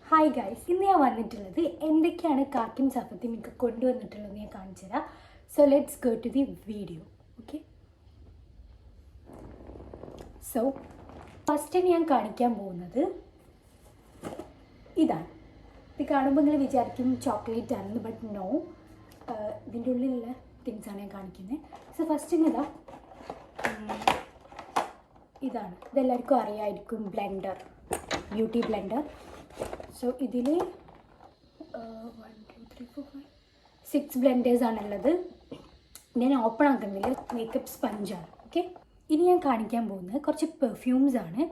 Hi guys, ഇന്ന് ഞാൻ വന്നിട്ടുള്ളത് എന്തൊക്കെയാണ് കാക്കിയും സഫത്തിയും എനിക്ക് കൊണ്ടുവന്നിട്ടുള്ളത് ഞാൻ കാണിച്ചു തരാം. So let's go to the video. Okay, so first ഞാൻ കാണിക്കാൻ പോകുന്നത് ഇതാണ്. ഇത് കാണുമ്പോൾ നിങ്ങൾ വിചാരിക്കും ചോക്ലേറ്റ് ആണെന്ന്, ബട്ട് നോ, ഇതിൻ്റെ ഉള്ളിലുള്ള തിങ്സാണ് ഞാൻ കാണിക്കുന്നത്. സോ ഫസ്റ്റ് ഇതാണ്. ഇതെല്ലാവർക്കും അറിയാമായിരിക്കും, ബ്ലെൻഡർ, ബ്യൂട്ടി ബ്ലെൻഡർ. സോ ഇതിൽ 1 2 3 4 5 6 ബ്ലെൻഡേഴ്സാണുള്ളത്. ഞാൻ ഓപ്പൺ ആക്കുന്നില്ല, മേക്കപ്പ് സ്പഞ്ചാണ്. ഓക്കെ, ഇനി ഞാൻ കാണിക്കാൻ പോകുന്നത് കുറച്ച് പെർഫ്യൂംസാണ്,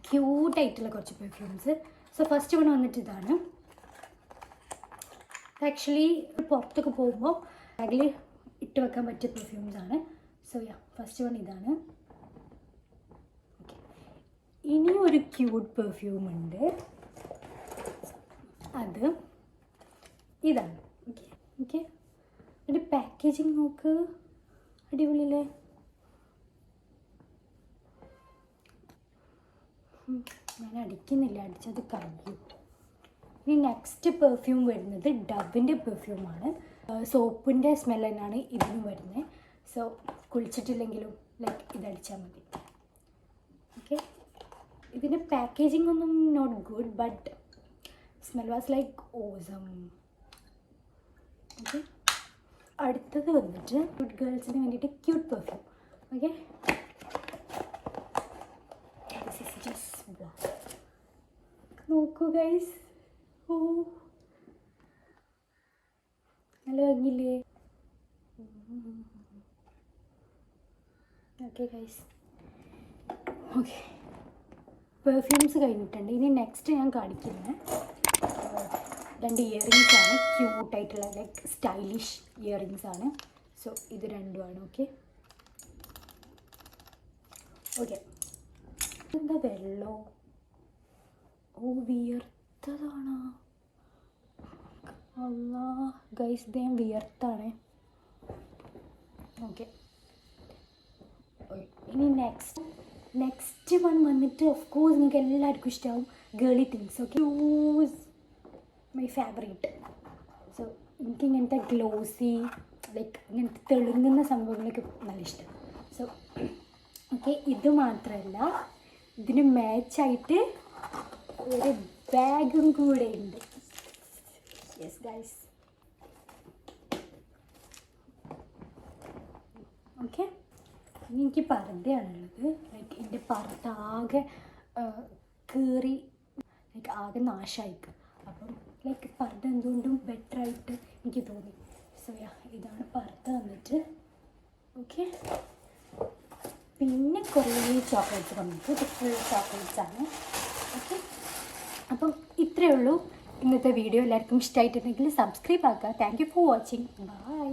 ക്യൂട്ടായിട്ടുള്ള കുറച്ച് പെർഫ്യൂംസ്. സോ ഫസ്റ്റ് വന്നിട്ട് ഇതാണ്. ആക്ച്വലി പുറത്തൊക്കെ പോകുമ്പോൾ ബാഗിൽ ഇട്ട് വെക്കാൻ പറ്റിയ പെർഫ്യൂംസാണ്. സോ ഫസ്റ്റ് ഇതാണ്. ഇനി ഒരു ക്യൂട്ട് പെർഫ്യൂം ഉണ്ട്, അത് ഇതാണ്. ഓക്കെ ഓക്കെ, അതിൻ്റെ പാക്കേജിങ് നോക്ക്, അടിപൊളിയല്ലേ? ഞാൻ അടിക്കുന്നില്ല, അടിച്ചത് കഴിയും. ഇനി നെക്സ്റ്റ് പെർഫ്യൂം വരുന്നത് ഡവിൻ്റെ പെർഫ്യൂമാണ്. സോപ്പിൻ്റെ സ്മെൽ തന്നെയാണ് ഇതിനും വരുന്നത്. സോ കുളിച്ചിട്ടില്ലെങ്കിലും ലൈക്ക് ഇതടിച്ചാൽ മതി. ഓക്കെ, ഇതിൻ്റെ പാക്കേജിംഗ് ഒന്നും not good, but smell was like awesome. Okay, അടുത്തത് വന്നിട്ട് ക്യൂട്ട് ഗേൾസിന് വേണ്ടിയിട്ട് ക്യൂട്ട് പെർഫ്യൂം. ഓക്കെ, നോക്കൂ ഗൈസ്, ഓ നല്ല ഭംഗിയില്ലേ? ഓക്കെ ഗൈസ്, ഓക്കെ, പെർഫ്യൂംസ് കഴിഞ്ഞിട്ടുണ്ട്. ഇനി നെക്സ്റ്റ് ഞാൻ കാണിക്കുന്നത് 2 ഇയറിങ്സാണ്, ക്യൂട്ടായിട്ടുള്ള ലൈക്ക് സ്റ്റൈലിഷ് ഇയറിങ്സാണ്. സോ ഇത് രണ്ടുമാണ്. ഓക്കെ ഓക്കെ, എന്താ വെള്ളോ? ഓ, വിയർത്തതാണ്. അല്ലാ ഗൈസ്, ഇത് ഞാൻ വിയർത്താണ്. ഓക്കെ, ഇനി നെക്സ്റ്റ് വന്നിട്ട് ഓഫ് കോഴ്സ് നിങ്ങൾക്ക് എല്ലാവർക്കും ഇഷ്ടമാവും, Gely things. Okay, use my favourite. So എനിക്ക് ഇങ്ങനത്തെ ഗ്ലോസി ലൈക്ക് ഇങ്ങനത്തെ തെളുങ്ങുന്ന സംഭവങ്ങളൊക്കെ നല്ല ഇഷ്ടം. സോ ഓക്കെ, ഇത് മാത്രമല്ല, ഇതിന് മാച്ചായിട്ട് ഒരു ബാഗും കൂടെ ഉണ്ട്. Yes guys, okay. ഇനി എനിക്ക് പർദ്ദയാണുള്ളത്. ലൈക്ക് എൻ്റെ പർദ്ദ ആകെ കീറി ലൈക്ക് ആകെ നാശമായിക്കും. അപ്പം ലൈക്ക് പർദ്ദ എന്തുകൊണ്ടും ബെറ്ററായിട്ട് എനിക്ക് തോന്നി. സോ ഇതാണ് പർദ്ദ വന്നിട്ട്. ഓക്കെ, പിന്നെ കുറേ ചോക്ലേറ്റ്സ് വന്നിട്ട്, ഇത് ഫുൾ ചോക്ലേറ്റ്സാണ്. ഓക്കെ, അപ്പം ഇത്രയേ ഉള്ളൂ ഇന്നത്തെ വീഡിയോ. എല്ലാവർക്കും ഇഷ്ടമായിട്ടുണ്ടെങ്കിൽ സബ്സ്ക്രൈബ് ആക്കുക. Thank you for watching. By.